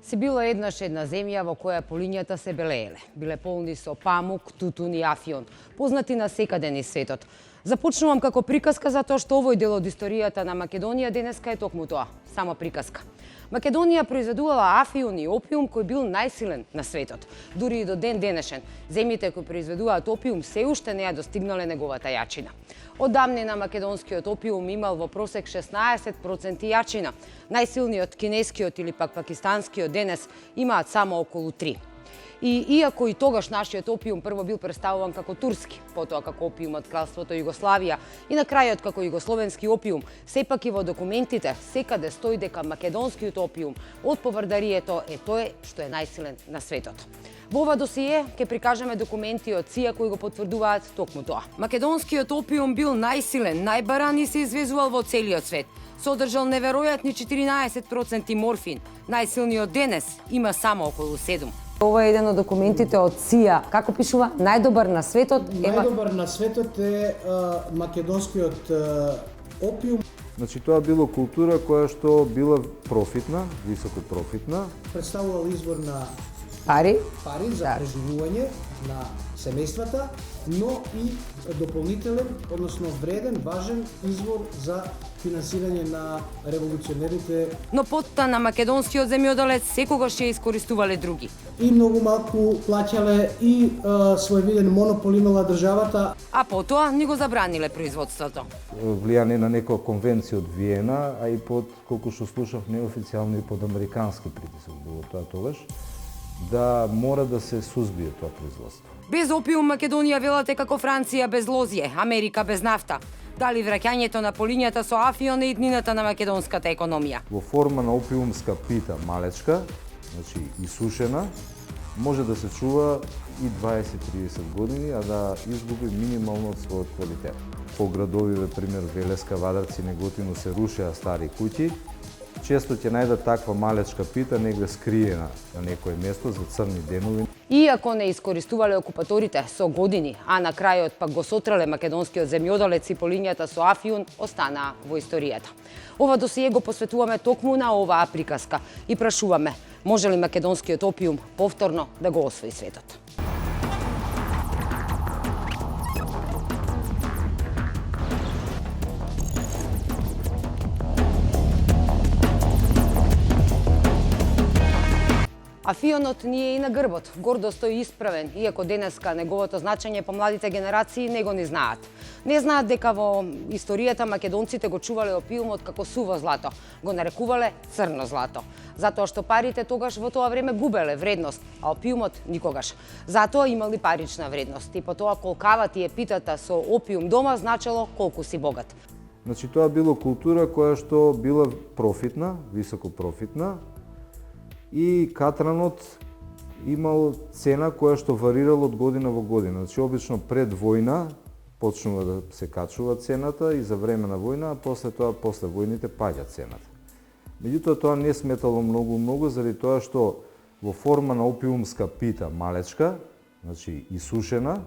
Си била еднаш една земја во која полињата се белееле. Биле полни со памук, тутун и афион, познати на секаде низ светот. Започнувам како приказка затоа што овој дел од историјата на Македонија денеска е токму тоа, само приказка. Македонија произведувала афион и опиум кој бил најсилен на светот. Дури и до ден денешен, земјите кои произведуваат опиум се уште не ја достигнале неговата јачина. Од давнина македонскиот опиум имал во просек 16% јачина. Најсилниот кинескиот или пак пакистанскиот денес имаат само околу 3%. И иако и тогаш нашиот опиум прво бил представуван како турски, потоа како опиум од кралството Југославија и на крајот како југословенски опиум, сепак и во документите секаде стои дека македонскиот опиум од поврдарието е тој што е најсилен на светот. Во ова досие ќе прикажеме документи од ЦИА кои го потврдуваат токму тоа. Македонскиот опиум бил најсилен, најбаран и се извезувал во целиот свет. Содржал неверојатни 14% морфин. Најсилниот денес има само околу 7%. Ова е еден од документите од ЦИА. Како пишува? Најдобар на светот е... Најдобар на светот е македонскиот опиум. Значи тоа било култура која што била профитна, високо профитна. Представувал извор на пари за преживување на семејствата, но и дополнителен, односно вреден, важен извор за финансирање на револуционерите. Но потта на македонскиот земјоделец секогаш ја искористувале други. И многу малку плаќале и своевиден монопол имала државата. А потоа ни го забраниле производството. Влијание на некоја конвенција од Виена, а и под, колку што слушав, неофицијално и под американски притисок било тоа тогаш, да мора да се сузбие тоа производство. Без опиум Македонија велате како Франција без лозје, Америка без нафта. Дали враќањето на полињата со афион е иднината на македонската економија? Во форма на опиумска пита малечка, значи исушена, може да се чува и 20-30 години, а да изгуби минимално од својот квалитет. По градови, пример Велеска, Вадарци, Неготино се рушеа стари куќи. Често ќе најдат таква малечка пита негде скриена на некое место за црни денови. Иако не искористувале окупаторите со години, а на крајот пак го сотрале македонскиот земјоделец и полињата со афион, останаа во историјата. Ова досие го посветуваме токму на оваа приказка и прашуваме, може ли македонскиот опиум повторно да го освои светот? Афионот ни е и на грбот, гордо стои исправен, иако денеска неговото значење по младите генерации не го ни знаат. Не знаат дека во историјата македонците го чувале опиумот како суво злато, го нарекувале црно злато, затоа што парите тогаш во тоа време губеле вредност, а опиумот никогаш. Затоа имали парична вредност и по тоа колкава ти е питата со опиум дома значело колку си богат. Значи тоа било култура која што била профитна, високо профитна, и катранот имал цена која што варирала од година во година. Значи, обично пред војна почнува да се качува цената и за време на војна, а после тоа, после војните паѓа цената. Меѓутоа, тоа не сметало многу, заради тоа што во форма на опиумска пита малечка, значи исушена,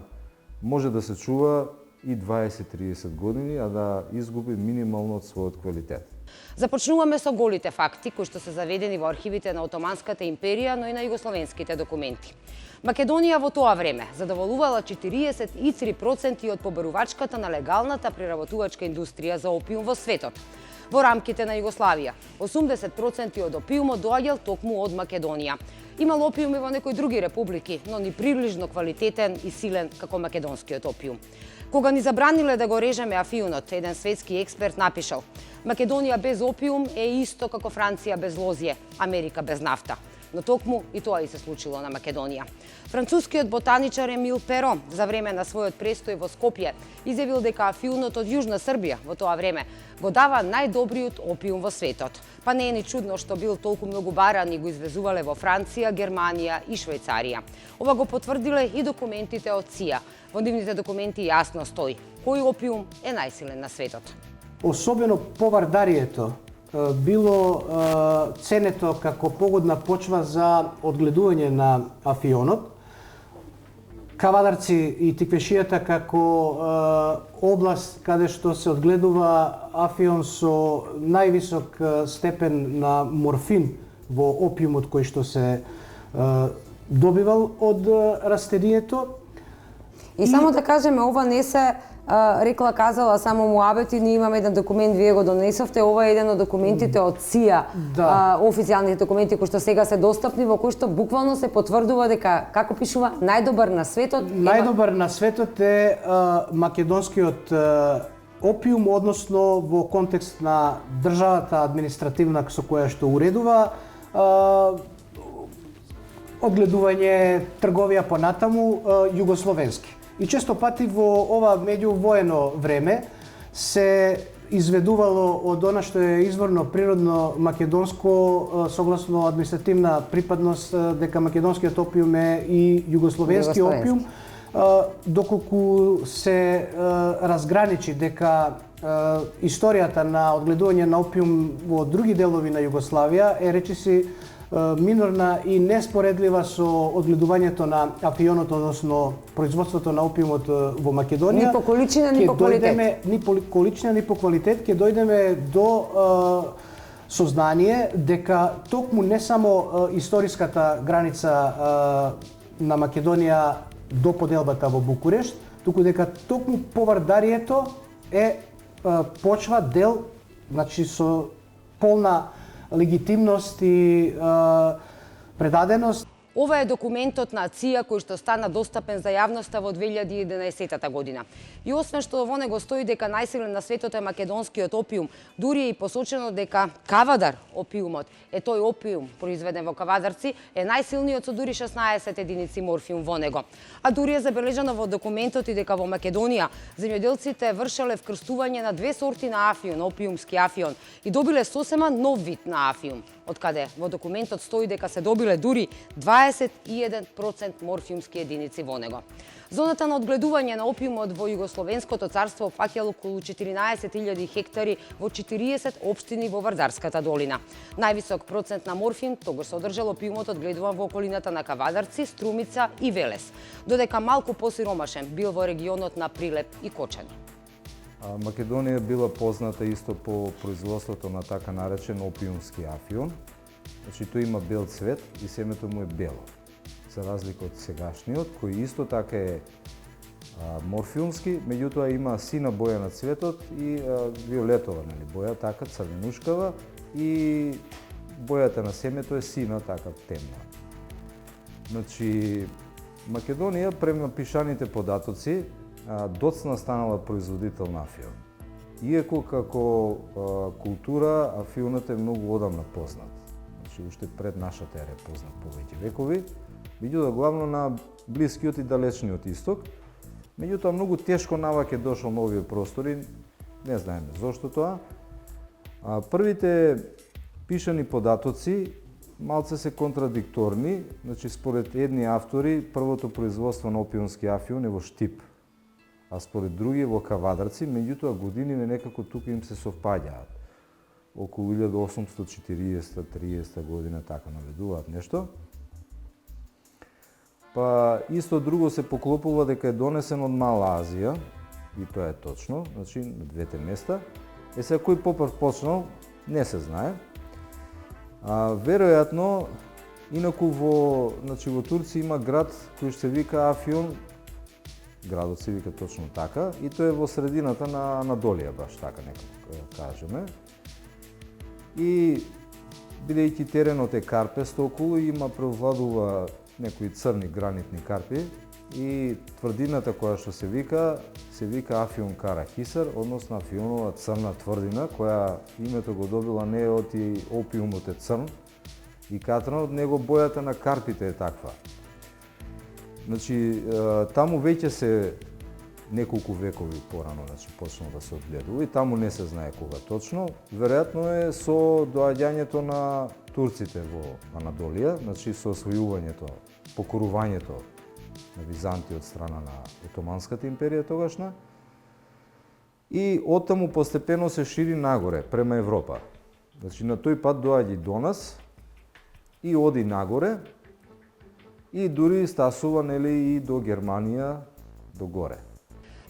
може да се чува и 20-30 години, а да изгуби минимално од својот квалитет. Започнуваме со голите факти, кои што се заведени во архивите на Отоманската империја, но и на југословенските документи. Македонија во тоа време задоволувала 43% од побарувачката на легалната преработувачка индустрија за опиум во светот. Во рамките на Југославија, 80% од опиумот доаѓал токму од Македонија. Имал опиум и во некои други републики, но ни приближно квалитетен и силен како македонскиот опиум. Кога ни забраниле да го режеме афионот, еден светски експерт напишал: Македонија без опиум е исто како Франција без лозје, Америка без нафта. Но токму и тоа и се случило на Македонија. Францускиот ботаничар Емил Перо за време на својот престој во Скопје изјавил дека афионот од Јужна Србија во тоа време го дава најдобриот опиум во светот. Па не е ни чудно што бил толку многу баран и го извезувале во Франција, Германија и Швајцарија. Ова го потврдиле и документите од ЦИА. Во нивните документи јасно стои кој опиум е најсилен на светот. Особено повардарието било ценето како погодна почва за одгледување на афионот. Кавадарци и Тиквешијата како област каде што се одгледува афион со највисок степен на морфин во опиумот кој што се добивал од растението. И само да кажеме, ова не се рекла казала само муабет и ние имаме еден документ, вие го донесовте, ова е еден од документите од СИА, официјалните документи кои што сега се достапни, во кои што буквално се потврдува дека, како пишува, најдобар на светот. Најдобар на светот е македонскиот опиум, односно во контекст на државата административна со која што уредува одгледување, трговија понатаму југословенски. И често пати во ова меѓувоено време се изведувало од она што е изворно природно македонско согласно административна припадност дека македонскиот опиум е и југословенски опиум, доколку се разграничи дека историјата на одгледување на опиум во други делови на Југославија е речиси минорна и неспоредлива со одгледувањето на афионот, односно производството на опиумот во Македонија. Ни по количина, ни по квалитет. Ни по количина, ни по квалитет, ќе дојдеме до сознание дека токму не само историската граница на Македонија до поделбата во Букурешт, туку дека токму повардарието е почва дел, значи со полна легитимност и предаденост. Ова е документот на ЦИА кој што стана достапен за јавноста во 2011 година. И освен што во него стои дека најсилен на светот е македонскиот опиум, дури е и посочено дека Кавадар опиумот е тој опиум произведен во Кавадарци, е најсилниот со дури 16 единици морфиум во него. А дури е забележано во документот и дека во Македонија земјоделците вршеле вкрстување на две сорти на афион, опиумски афион, и добиле сосема нов вид на афиум, од каде во документот стои дека се добиле дури 21% морфиумски единици во него. Зоната на одгледување на опиумот во Југословенското царство опфаќало околу 14.000 хектари во 40 општини во Вардарската долина. Највисок процент на морфиум тогаш се одржал опиумот одгледуван во околината на Кавадарци, Струмица и Велес, додека малку посиромашен бил во регионот на Прилеп и Кочани. Македонија била позната исто по производството на така наречен опиумски афион. Значи, тој има бел цвет и семето му е бело, за разлика од сегашниот, кој исто така е морфиумски, меѓутоа има сина боја на цветот и виолетова боја, така црвенушкава, и бојата на семето е сина, така темна. Значи, Македонија, према пишаните податоци, доцна станала производител на афион. Иако како култура афионот е многу одамна познат. Значи, уште пред нашата ера е познат повеќе векови, меѓутоа главно на блискиот и далечниот исток. Меѓутоа многу тешко наваќе дошол на овие простори, не знаеме зошто тоа. Првите пишани податоци малце се контрадикторни, значи според едни автори првото производство на опиумски афион е во Штип, а според други во Кавадарци, меѓутоа годините некако тука им се совпаѓаат. Околу 1840-30 година така наведуваат нешто. Па исто друго се поклопува дека е донесен од Мала Азија, и тоа е точно, значи на двете места. Сега кој попрв почнал, не се знае. Веројатно, инаку во Турција има град кој се вика Афион, градот се вика точно така, и тоа е во средината на Анадолија, баш така некако кажеме. И бидејќи теренот е карпест околу, има преовладува некои црни гранитни карпи и тврдината која што се вика Афион Карахисар, односно Афионова црна тврдина, која името го добила не од и опиумот е црн и катран, од него бојата на карпите е таква. Значи, таму веќе се неколку векови порано, значи почнало да се одгледува и таму не се знае кога точно. Веројатно е со доаѓањето на турците во Анадолија, значи со освојувањето, покорувањето на Византија од страна на Отоманската империја тогашна. И оттаму постепено се шири нагоре, према Европа. Значи на тој пат доаѓа и до нас и оди нагоре и дури стасува и до Германија, до горе.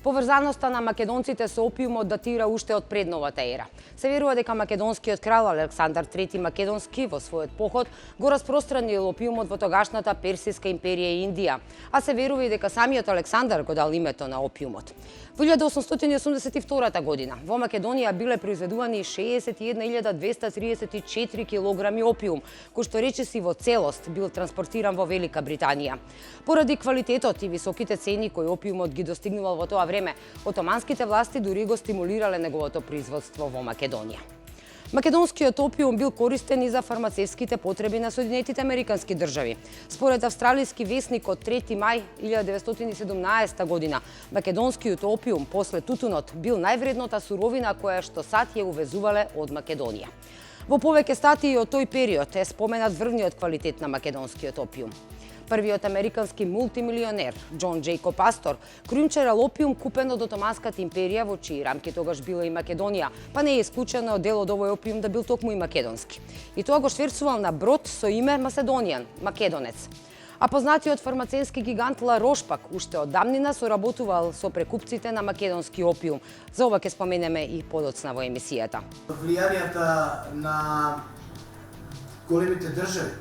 Поврзаноста на македонците со опиумот датира уште од пред новата ера. Се верува дека македонскиот крал Александар III Македонски во својот поход го распространил опиумот во тогашната Персиска империја и Индија, а се верува и дека самиот Александар го дал името на опиумот. Во 1882 година во Македонија биле произведувани 61.234 килограми опиум, кој што речиси во целост бил транспортиран во Велика Британија. Поради квалитетот и високите цени кои опиумот ги достигнувал во тоа време, отоманските власти дури го стимулирале неговото производство во Македонија. Македонскиот опиум бил користен и за фармацевските потреби на Соединетите Американски држави. Според австралиски весник од 3 мај 1917 година, македонскиот опиум после тутунот бил највредната суровина која што САД ја увезувале од Македонија. Во повеќе статии од тој период е споменат врвниот квалитет на македонскиот опиум. Првиот американски мултимилионер, Џон Џејкоб Астор, крумчерал опиум купен од Отоманската империја, во чии рамки тогаш била и Македонија, па не е исклучено дел од овој опиум да бил токму и македонски. И тоа го шверцувал на брод со име Macedonian, македонец. А познатиот фармацевски гигант Ла Рош пак уште од давнина соработувал со прекупците на македонски опиум. За ова ќе споменеме и подоцна во емисијата. Влијанијата на големите држави,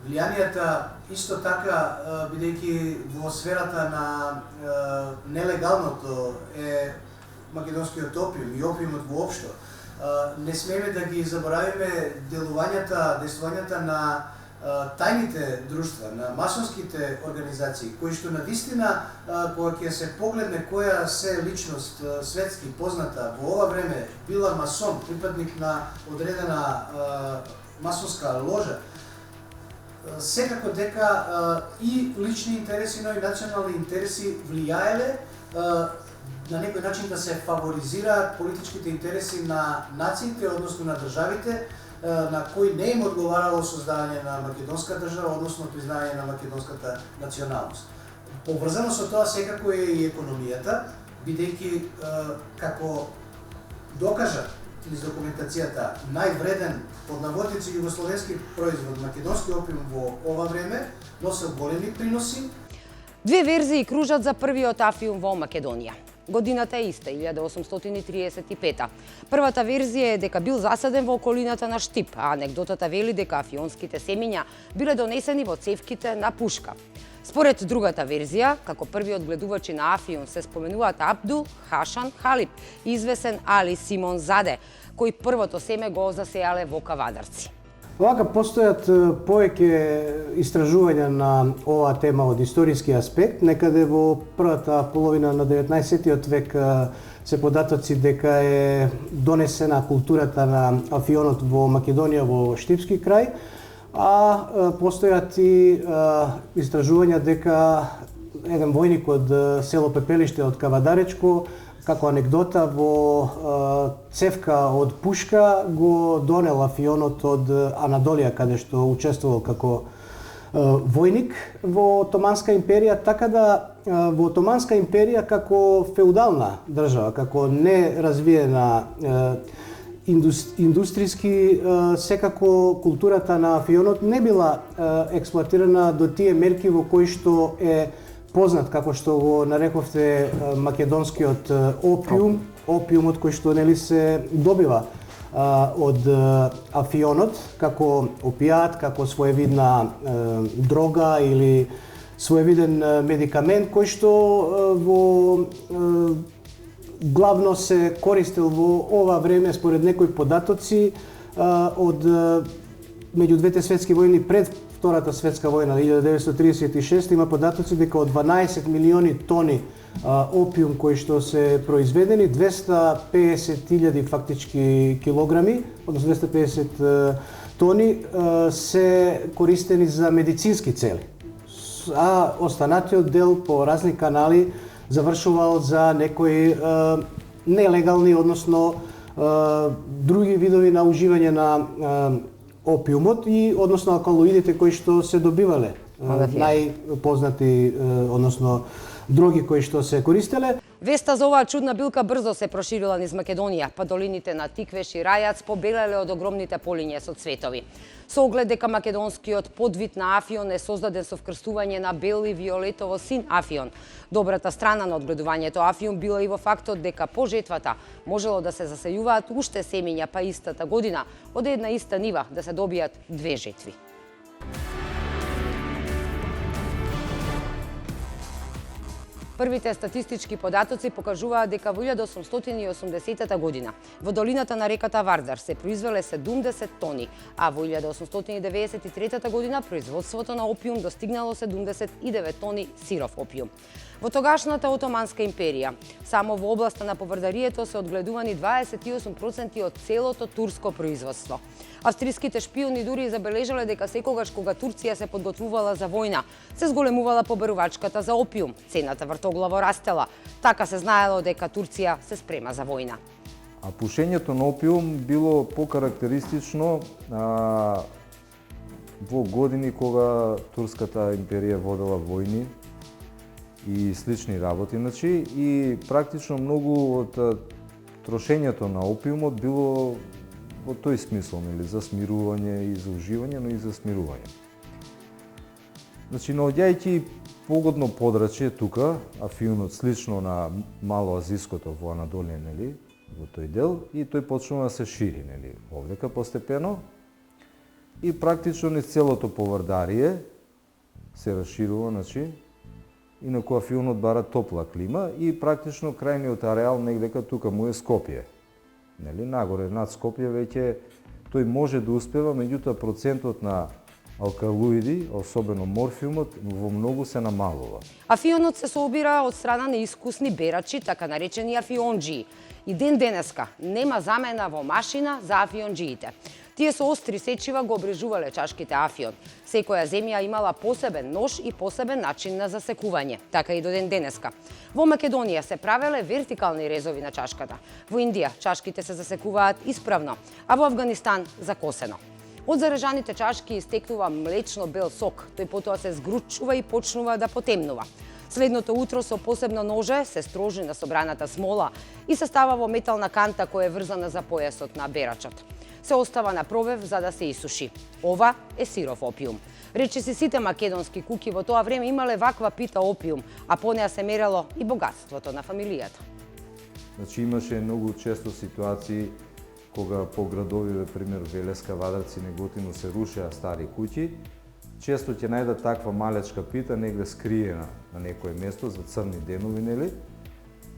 влијанијата исто така, бидејќи во сферата на нелегалното е македонскиот опиум и опиумот воопшто, не смееме да ги заборавиме действувањата на тајните друштва, на масонските организации, кои што навистина, кога ќе се погледне која се личност светски позната во ова време била масон, припадник на одредена масонска ложа, секако дека и лични интереси, но и национални интереси влијаеле на некој начин да се фаворизираат политичките интереси на нациите, односно на државите, на кои не им одговарало создавање на македонска држава, односно признавање на македонската националност. Поврзано со тоа секако е и економијата, бидејќи како докажа из документацијата највреден под наводници југословенски производ македонски опиум во ова време носел големи приноси. Две верзии кружат за првиот афиум во Македонија. Годината е иста, 1835. Првата верзија е дека бил засаден во околината на Штип, а анегдотата вели дека афионските семиња биле донесени во цевките на пушка. Според другата верзија, како првиот гледувачи на афиум се споменуваат Абдул Хашан Халип и извесен Али Симон Заде, кои првото семе го засеале во Кавадарци. Вака постојат повеќе истражувања на оваа тема од историски аспект. Некаде во првата половина на 19 век се податоци дека е донесена културата на афионот во Македонија во Штипски крај, а постојат и истражувања дека еден војник од село Пепелиште од Кавадаречко, како анегдота, во цевка од пушка го донел афионот од Анадолија, каде што учествувал како војник во Отоманска империја, така да во Отоманска империја како феудална држава, како неразвиена индустријски, секако културата на афионот не била експлоатирана до тие мерки во кои што е познат, како што го нарековте, македонскиот опиум, опиумот кој што нели се добива од афионот како опијат, како своевидна дрога или своевиден медикамент кој што во главно се користел во ова време според некои податоци од меѓу двете светски војни пред Втората светска војна 1936 има податоци дека од 12 милиони тони опиум кои што се произведени, 250.000 фактички килограми, односно 250 тони се користени за медицински цели. А останатиот дел по разни канали завршувал за некои нелегални, односно други видови на уживање на опиумот и односно алкалоидите кои што се добивале, најпознати, односно дроги кои што се користеле. Веста за оваа чудна билка брзо се проширила низ Македонија, па долините на Тиквеш и Рајац побелеле од огромните полиња со цветови. Со оглед дека македонскиот подвид на Афион е создаден со вкрстување на бел и виолетово син Афион. Добрата страна на одгледувањето Афион била и во фактот дека по жетвата можело да се засејуваат уште семиња, па истата година од една иста нива да се добијат две жетви. Првите статистички податоци покажуваат дека во 1880 година во долината на реката Вардар се произвеле 70 тони, а во 1893 година производството на опиум достигнало 79 тони сиров опиум. Во тогашната Отоманска империја, само во областа на поврдарието се одгледувани 28% од целото турско производство. Австриските шпиони дури забележале дека секогаш кога Турција се подготвувала за војна, се зголемувала побарувачката за опиум, цената вртоглаво растела. Така се знаело дека Турција се спрема за војна. А пушењето на опиум било покарактеристично во години кога Турската империја водела војни и слични работи, и практично многу од трошењето на опиумот било во тој смисол, за смирување и за уживање, но и за смирување. Наоѓајќи погодно подрачје тука, Афионот слично на малоазиското во Анадолија, во тој дел, и тој почнува да се шири, овдека постепено, и практично низ целото поврдарие се расширува, инаку Афионот бара топла клима и практично крајниот ареал негдека тука му е Скопје. Нагоре над Скопје веќе тој може да успева, меѓутоа процентот на алкалоиди, особено морфиумот, во многу се намалува. Афионот се собира од страна на искусни берачи, така наречени афионџии. И ден денеска нема замена во машина за афионџиите. Тие со остри сечива го обрежувале чашките Афион. Секоја земја имала посебен нож и посебен начин на засекување, така и до ден денеска. Во Македонија се правеле вертикални резови на чашката. Во Индија чашките се засекуваат исправно, а во Авганистан закосено. Од зарежаните чашки истекнува млечно бел сок, тој потоа се згручува и почнува да потемнува. Следното утро со посебно ноже се строжи на собраната смола и се става во метална канта која е врзана за појасот на берачот. Се остава на пробив за да се исуши. Ова е сиров опиум. Речиси сите македонски куки во тоа време имале ваква пита опиум, а по неа се мерело и богатството на фамилијата. Имаше многу често ситуации кога по градови, пример Велеска, Вадарци, Неготино се рушеа стари куќи, често ќе најдат таква малечка пита негде скриена на некое место за црни денови,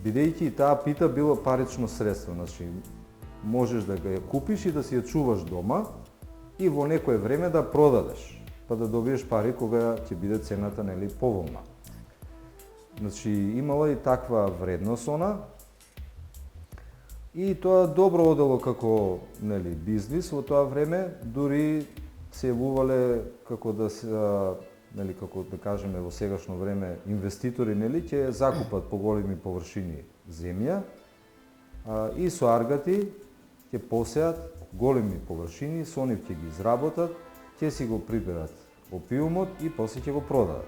бидејќи и таа пита било парично средство, можеш да ја купиш и да си ја чуваш дома и во некое време да продадеш, па да добиеш пари кога ќе биде цената поволна. Имала и таква вредност она, и тоа добро одело како бизнис во тоа време, дури се јавувале како да кажеме во сегашно време инвеститори, ќе закупат по големи површини земја и со аргати ќе посеат големи површини, со нив ќе ги изработат, ќе си го приберат опиумот и после ќе го продадат.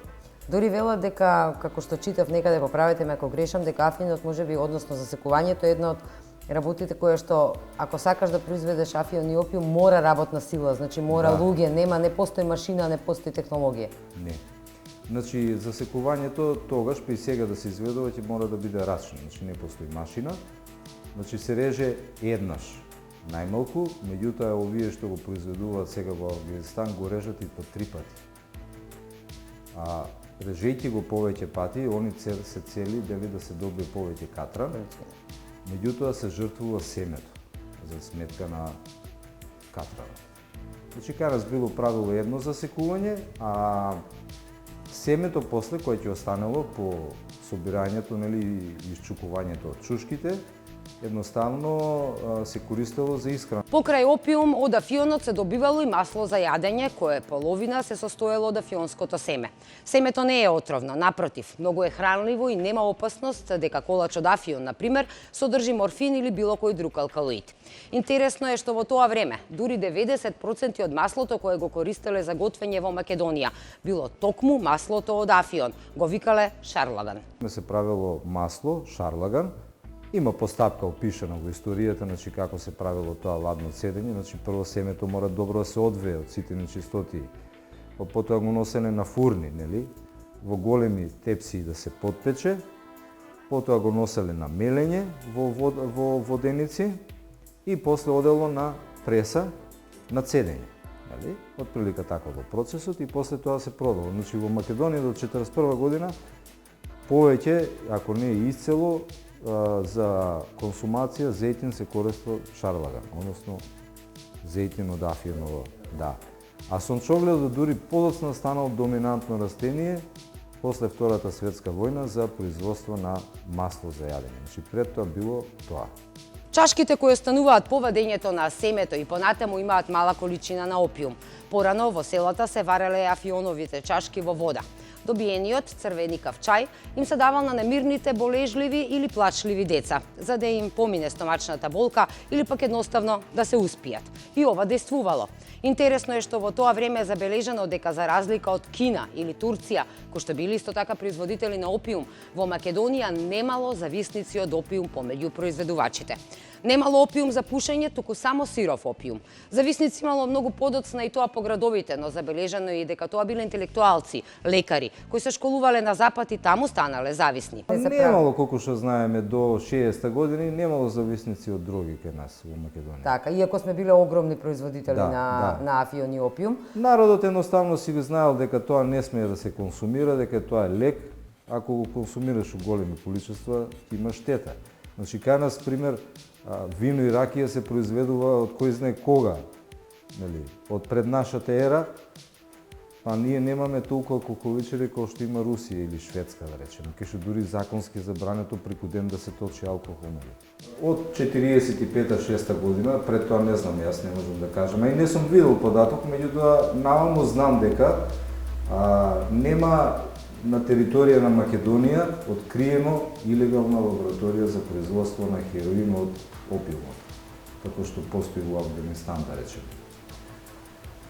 Дори велат дека, како што читав некаде, поправете ме ако грешам, дека афионот можеби, односно засекувањето е една од работите која што, ако сакаш да произведеш афион и опиум, мора работна сила, мора луѓе, не постои машина, не постои технологија. Не. Засекувањето тогаш, па и сега да се изведува, ќе мора да биде рачно, не постои машина. Се реже еднаш, најмалку, меѓутоа овие што го произведуваат сега во Авганистан го режат и по 3 пати. Режејќи го повеќе пати, они се цели дали да се добие повеќе катран, меѓутоа се жртвува семето за сметка на катрана. Кај нас било правило едно засекување, а семето после кое ќе останало по собирањето и исчукувањето од чушките, Едноставно се користело за исхрана. Покрај опиум од афионот се добивало и масло за јадење, кое половина се состоело од афионското семе. Семето не е отровно, напротив, многу е хранливо и нема опасност дека колач од афион, например, содржи морфин или било кој друг алкалоид. Интересно е што во тоа време, дури 90% од маслото кое го користеле за готвење во Македонија, било токму маслото од афион. Го викале шарлаган. Се правило масло, шарлаган. Има постапка опишана во историјата, значи како се правило тоа ладно цедење, значи прво семето мора добро да се одвее од сите нечистоти. Потоа го носеле на фурни, нели? Во големи тепсии да се потпече, потоа го носеле на мелење во воденици и после одело на преса на цедење, нели? Отприлика така во процесот и после тоа се продало. Значи во Македонија до 1941 година повеќе, ако не и исцело, за консумација зејтин се користел шарлаган, односно зејтин од афионово, да. А сончогледот дури подоцна станал доминантно растение после Втората светска војна за производство на масло за јадење. Значи пред тоа било тоа. Чашките кои остануваат по вадењето на семето и понатаму имаат мала количина на опиум. Порано во селата се вареле афионовите чашки во вода. Добиениот црвеникав чај им се давал на немирните, болежливи или плачливи деца, за да им помине стомачната болка или пак едноставно да се успијат. И ова действувало. Интересно е што во тоа време е забележано дека за разлика од Кина или Турција, кои што били исто така производители на опиум, во Македонија немало зависници од опиум помеѓу произведувачите. Немало опиум за пушење, туку само сиров опиум. Зависници имало многу подоцна и тоа по градовите, но забележано е и дека тоа биле интелектуалци, лекари, кои се школувале на запад и таму станале зависни. Немало, колку што знаеме, до 60 години, немало зависници од дроги кај нас во Македонија. Така, иако сме биле огромни производители Да. на афион и опиум. Народот едноставно си го знаел дека тоа не смее да се консумира, дека тоа е лек. Ако го консумираш у големи количества, ти има штета. Значи, кај нас, пример, вино и ракија се произведува од кој знае кога, нели, од пред нашата ера, па ние немаме толку алкохоличари кој што има Русија или Шведска, да речеме, кај што дури законски забрането преку ден да се точи алкохол, нели. Од 45-6 година, пред тоа не знам, јас не можам да кажам, и не сум видел податок, меѓутоа наваму знам дека нема на територија на Македонија откриено илегална лабораторија за производство на хероин од опиумот, како што постои во Афганистан, да речеме.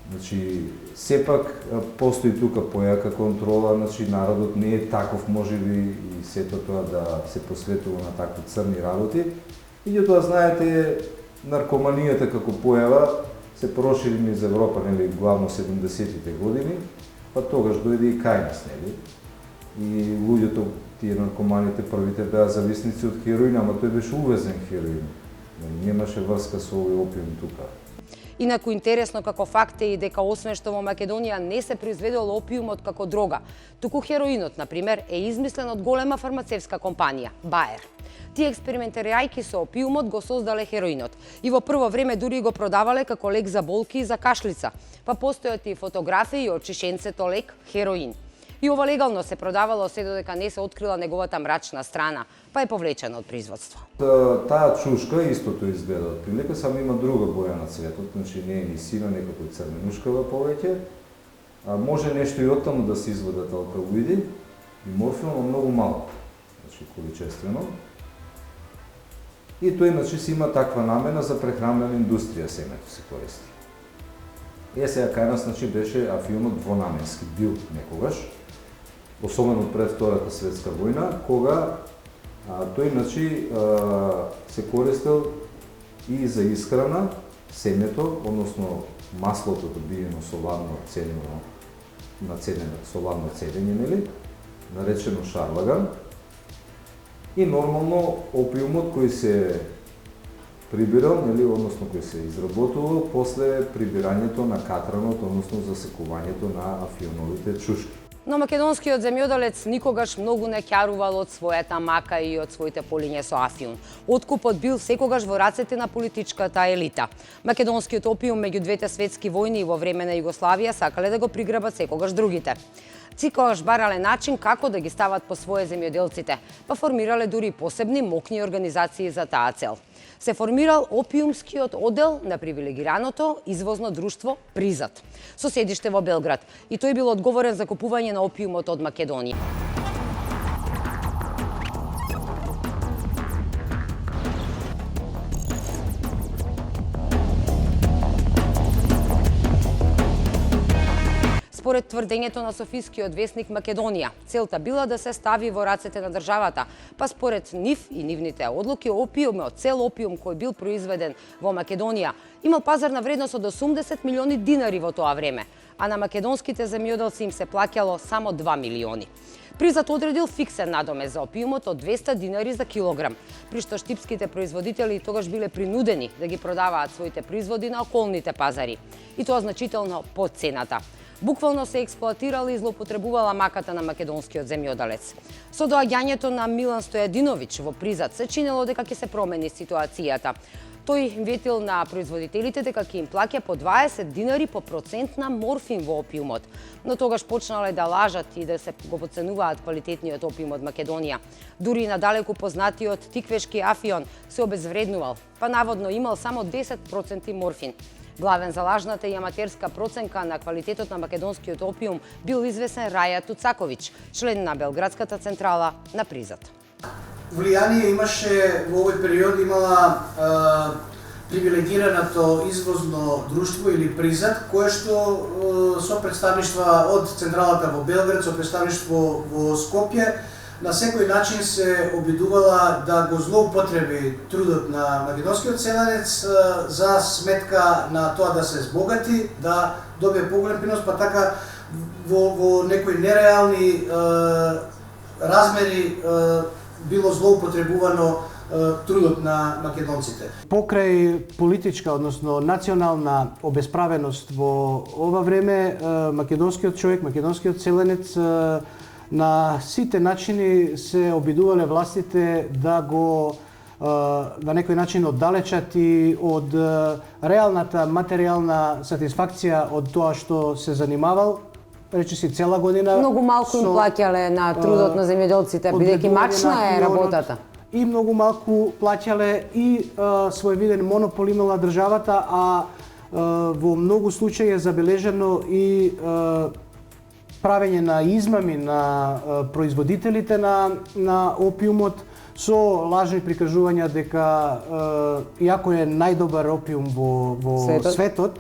Значи, сепак постои тука појака контрола, значи народот не е таков, можеби и сето тоа да се посветува на такви црни работи. Меѓутоа, знаете, наркоманијата како појава се прошири низ Европа, нели, главно 70-тите години, па тогаш дојде и кај нас, нели? И луѓето, тие наркоманите првите беа зависници од хероин, ама тој беше увезен хероин. Немаше врска со овој опиум тука. Инаку интересно како факт е и дека освен што во Македонија не се произведувал опиумот како дрога, туку хероинот, например, е измислен од голема фармацевска компанија, Bayer. Тие експериментирајќи со опиумот го создале хероинот и во прво време дури го продавале како лек за болки и за кашлица, па постојат и фотографии од чишенцето лек хероин. И ова легално се продавало се додека не се открила неговата мрачна страна, па е повлечено од производство. Таа чушка истото изгледа отприлика, само има друга боја на цветот, значи не е ни сина, некако црвенушкава повеќе. Може нешто и оттаму да се извадат алкалоиди и морфин, но многу малку, значи количествено. И тој значи си има таква намена за прехранбена индустрија, семето се користи. Сега кај нас значи беше афионот двонаменски бил некогаш, особено пред Втората светска војна, кога тој значи се користел и за исхрана, семето, односно маслото добиено со ладно цедење, нели, наречено шарлаган, и нормално опиумот кој се прибирал, нели, односно кој се изработувал после прибирањето на катранот, односно засекувањето на афионовите чушки. Но македонскиот земјоделец никогаш многу не ќарувал од својата мака и од своите полиња со афион. Откупот бил секогаш во рацете на политичката елита. Македонскиот опиум меѓу двете светски војни и во време на Југославија сакале да го приграбат секогаш другите. Секогаш барале начин како да ги стават по своје земјоделците, па формирале дури посебни мокни организации за таа цел. Се формирал опиумскиот оддел на привилегираното извозно друштво Призат, со седиште во Белград, и тој бил одговорен за купување на опиумот од Македонија. Според тврдењето на Софискиот весник Македонија, целта била да се стави во рацете на државата, па според нив и нивните одлуки, опиумот, цел опиум кој бил произведен во Македонија, имал пазарна вредност од 80 милиони динари во тоа време, а на македонските земјоделци им се плаќало само 2 милиони. Призат одредил фиксен надомест за опиумот од 200 динари за килограм, при што штипските производители тогаш биле принудени да ги продаваат своите производи на околните пазари, и тоа значително под цената. Буквално се експлоатирала и злоупотребувала маката на македонскиот земјоделец. Со доаѓањето на Милан Стојадиновиќ во Призат се чинело дека ќе се промени ситуацијата. Тој ветил на производителите дека ќе им плаќа по 20 динари по процент на морфин во опиумот. Но тогаш почнале да лажат и да се го поценуваат квалитетниот опиум од Македонија. Дури и надалеку познатиот тиквешки афион се обезвреднувал, па наводно имал само 10% морфин. Главен за лажната и аматерска проценка на квалитетот на македонскиот опиум бил известен Раја Туцаковиќ, член на Белградската централа на Призат. Влијание имаше во овој период, имала привилегираното извозно друштво или Призат, кое што со представништва од централата во Белград, со представништво во Скопје, на секој начин се обидувала да го злоупотреби трудот на македонскиот селенец за сметка на тоа да се збогати, да добие поголем принос, па така во некои нереални размери било злоупотребувано трудот на македонците. Покрај политичка, односно национална обесправеност во ова време, македонскиот човек, македонскиот селенец на сите начини се обидувале властите да го на некој начин оддалечат и од реалната материјална сатисфакција од тоа што се занимавал, речиси цела година. Многу малку им плаќале на трудот на земјоделците, бидејќи мачна е работата. И многу малку плаќале и своевиден монопол имала државата, а во многу случаи е забележено и правење на измами на производителите на опиумот со лажни прикажувања дека иако е најдобар опиум во светот,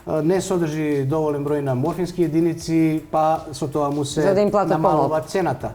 не содржи доволен број на морфински единици, па со тоа му се намалува цената.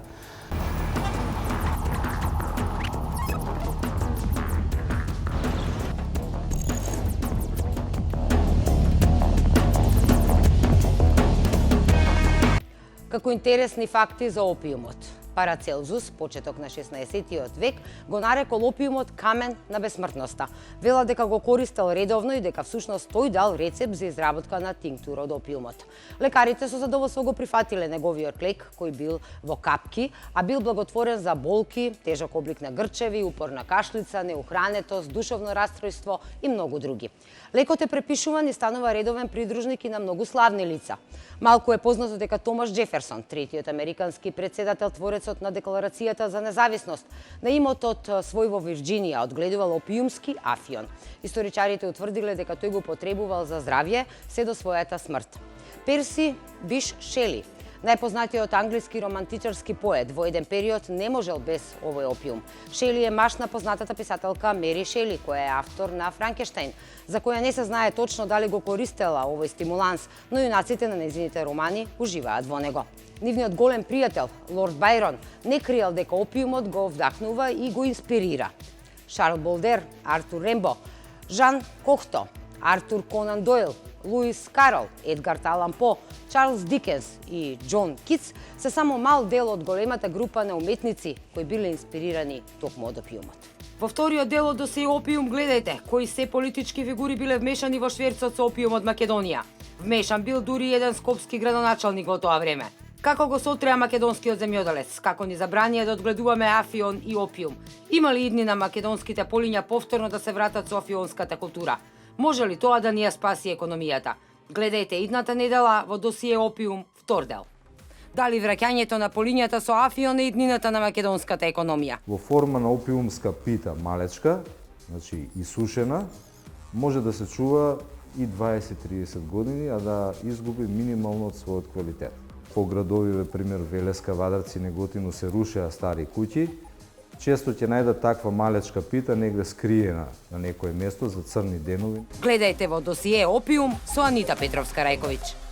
Како интересни факти за опиумот. Парацелзус, почеток на 16-тиот век, го нарекол опиумот камен на бесмртноста. Вела дека го користел редовно и дека всушност тој дал рецепт за изработка на тинктура од опиумот. Лекарите со задоволство го прифатиле неговиот лек, кој бил во капки, а бил благотворен за болки, тежок облик на грчеви, упорна кашлица, неухранетост, душевно расстройство и многу други. Лекот е препишуван и станува редовен придружник и на многу славни лица. Малку е познато дека Томас Џеферсон, третиот американски претседател, творецот на Декларацијата за независност, на имотот свој во Вирџинија одгледувал опиумски афион. Историчарите утврдиле дека тој го потребувал за здравје се до својата смрт. Перси Биш Шели, најпознатиот англиски романтичарски поет, во еден период не можел без овој опиум. Шели е маш на познатата писателка Мери Шели, која е автор на Франкенштајн, за која не се знае точно дали го користела овој стимуланс, но јунаците на незините романи уживаат во него. Нивниот голем пријател, Лорд Бајрон, не криел дека опиумот го вдахнува и го инспирира. Шарл Болдер, Артур Рембо, Жан Кохто, Артур Конан Дойл, Луис Карол, Едгар Алан По, Чарлс Дикенс и Џон Китс се само мал дел од големата група на уметници кои биле инспирирани токму од опиумот. Во вториот дел од досие опиум гледајте кои се политички фигури биле вмешани во шверцот со опиум од Македонија. Вмешан бил дури еден скопски градоначалник во тоа време. Како го сотреа македонскиот земјоделец, како ни забранија да одгледуваме афион и опиум. Има ли идни на македонските полиња повторно да се вратат со афионската култура? Може ли тоа да ни ја спаси економијата? Гледајте идната недела во досие опиум втор дел. Дали враќањето на полињата со афион е иднината на македонската економија? Во форма на опиумска пита малечка, значи исушена, може да се чува и 20-30 години, а да изгуби минимално од својот квалитет. По градови, ве пример Велеска, Вадарци, Неготино се рушеа стари куќи. Често ќе најдат таква малечка пита негде скриена на некое место за црни денови. Гледајте во досие Опиум со Анита Петровска-Рајковиќ.